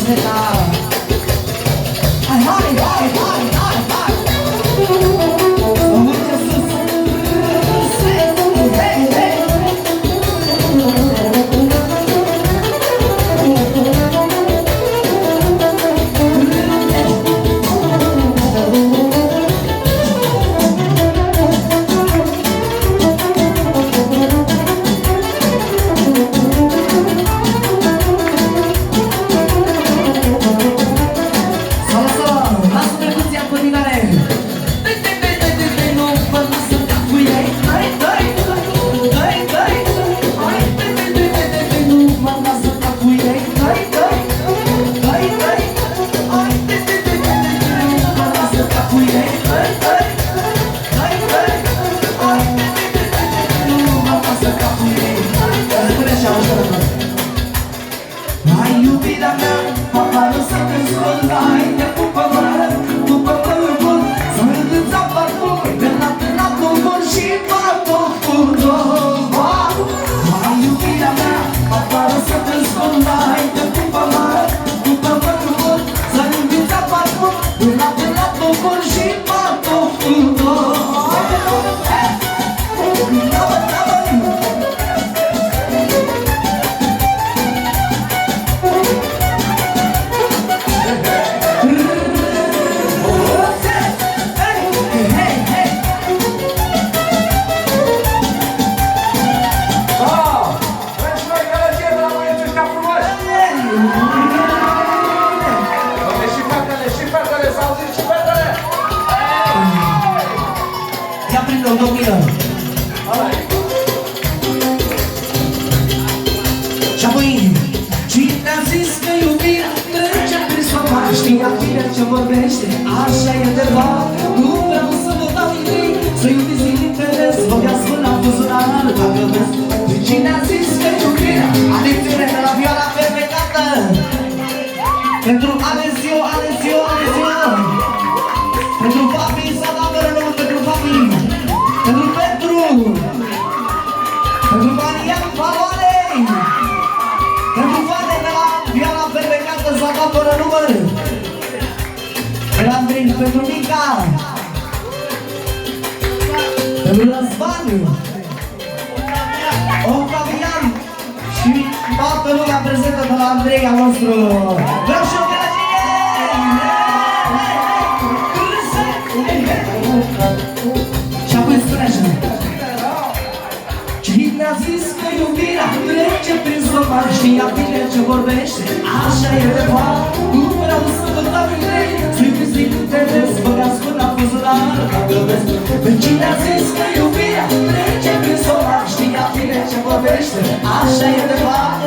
Sveta. Hai, hai, hai, hai, hai, hai. Mă mânce sus. Hei, hei. Și apoi, cine a zis că iubirea trece prin somat? Știa bine ce vorbește, așa e de fapt. Nu vreau să vă dau idei, să iubiți din interes, vă dea spână buzunar, dacă vreți. Cine a zis că iubirea, atențiune de la vioara fermecată. Pentru Alesio, Alesio, Alesio. Pentru papi, s-a dat număr pentru papi. Pentru Petru. Pentru Marian Valoare. Pentru fane de la vioara fermecată, s-a dat fără număr. Pentru Andrei, pentru Mica. Pentru Răzvan. Octavian. Și toată lumea prezentă de la Andrei al nostru. Vreau și o gălăgie! Și apoi spune așa. Cine a zis că iubirea trece prin stomac? Știa bine ce vorbește, așa e de fapt. Nu vreau să vă dau idei, să iubiți din interes, băgați până la buzunar, dacă vreți. Cine a zis că iubirea trece prin stomac? Știa bine ce vorbește, așa e de fapt.